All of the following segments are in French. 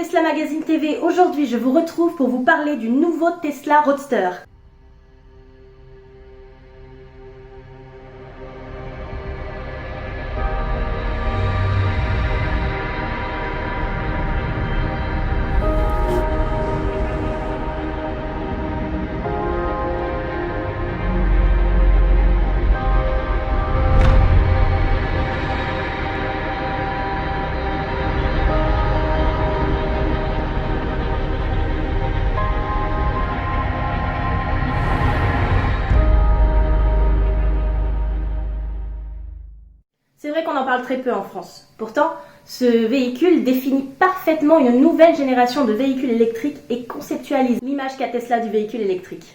Tesla Magazine TV. Aujourd'hui, je vous retrouve pour vous parler du nouveau Tesla Roadster. C'est vrai qu'on en parle très peu en France. Pourtant, ce véhicule définit parfaitement une nouvelle génération de véhicules électriques et conceptualise l'image qu'a Tesla du véhicule électrique.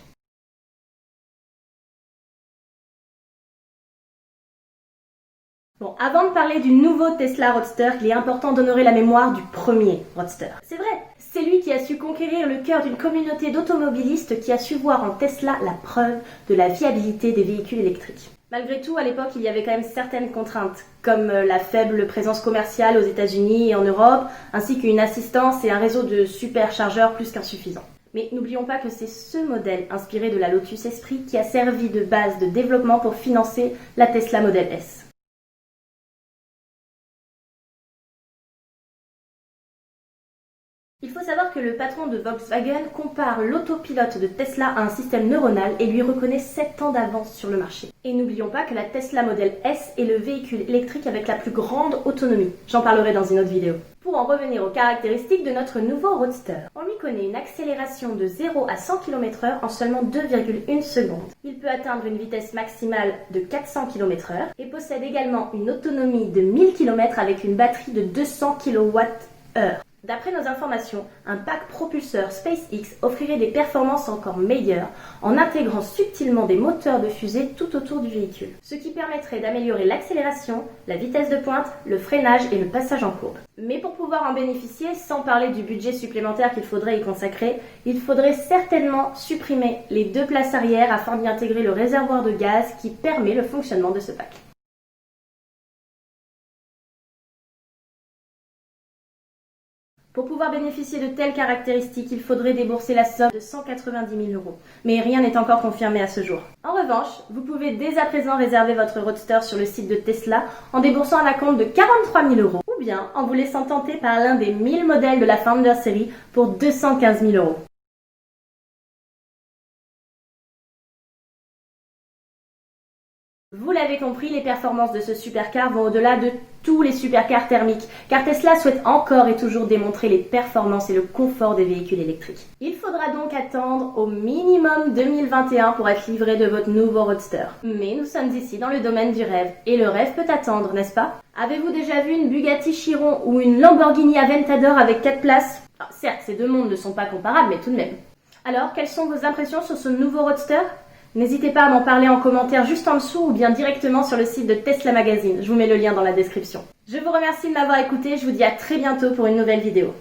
Bon, avant de parler du nouveau Tesla Roadster, il est important d'honorer la mémoire du premier Roadster. C'est vrai, c'est lui qui a su conquérir le cœur d'une communauté d'automobilistes qui a su voir en Tesla la preuve de la viabilité des véhicules électriques. Malgré tout, à l'époque, il y avait quand même certaines contraintes, comme la faible présence commerciale aux États-Unis et en Europe, ainsi qu'une assistance et un réseau de superchargeurs plus qu'insuffisants. Mais n'oublions pas que c'est ce modèle, inspiré de la Lotus Esprit, qui a servi de base de développement pour financer la Tesla Model S. Il faut savoir que le patron de Volkswagen compare l'autopilote de Tesla à un système neuronal et lui reconnaît 7 ans d'avance sur le marché. Et n'oublions pas que la Tesla Model S est le véhicule électrique avec la plus grande autonomie. J'en parlerai dans une autre vidéo. Pour en revenir aux caractéristiques de notre nouveau Roadster, on lui connaît une accélération de 0 à 100 km/h en seulement 2,1 secondes. Il peut atteindre une vitesse maximale de 400 km/h et possède également une autonomie de 1000 km avec une batterie de 200 kWh. D'après nos informations, un pack propulseur SpaceX offrirait des performances encore meilleures en intégrant subtilement des moteurs de fusée tout autour du véhicule, ce qui permettrait d'améliorer l'accélération, la vitesse de pointe, le freinage et le passage en courbe. Mais pour pouvoir en bénéficier, sans parler du budget supplémentaire qu'il faudrait y consacrer, il faudrait certainement supprimer les 2 places arrière afin d'y intégrer le réservoir de gaz qui permet le fonctionnement de ce pack. Pour pouvoir bénéficier de telles caractéristiques, il faudrait débourser la somme de 190 000 €. Mais rien n'est encore confirmé à ce jour. En revanche, vous pouvez dès à présent réserver votre Roadster sur le site de Tesla en déboursant un acompte de 43 000 € ou bien en vous laissant tenter par l'un des 1000 modèles de la Founder Series pour 215 000 €. Vous l'avez compris, les performances de ce supercar vont au-delà de tous les supercars thermiques, car Tesla souhaite encore et toujours démontrer les performances et le confort des véhicules électriques. Il faudra donc attendre au minimum 2021 pour être livré de votre nouveau Roadster. Mais nous sommes ici dans le domaine du rêve, et le rêve peut attendre, n'est-ce pas? Avez-vous déjà vu une Bugatti Chiron ou une Lamborghini Aventador avec 4 places? Certes, ces deux mondes ne sont pas comparables, mais tout de même. Alors, quelles sont vos impressions sur ce nouveau Roadster? N'hésitez pas à m'en parler en commentaire juste en dessous ou bien directement sur le site de Tesla Magazine. Je vous mets le lien dans la description. Je vous remercie de m'avoir écouté. Je vous dis à très bientôt pour une nouvelle vidéo.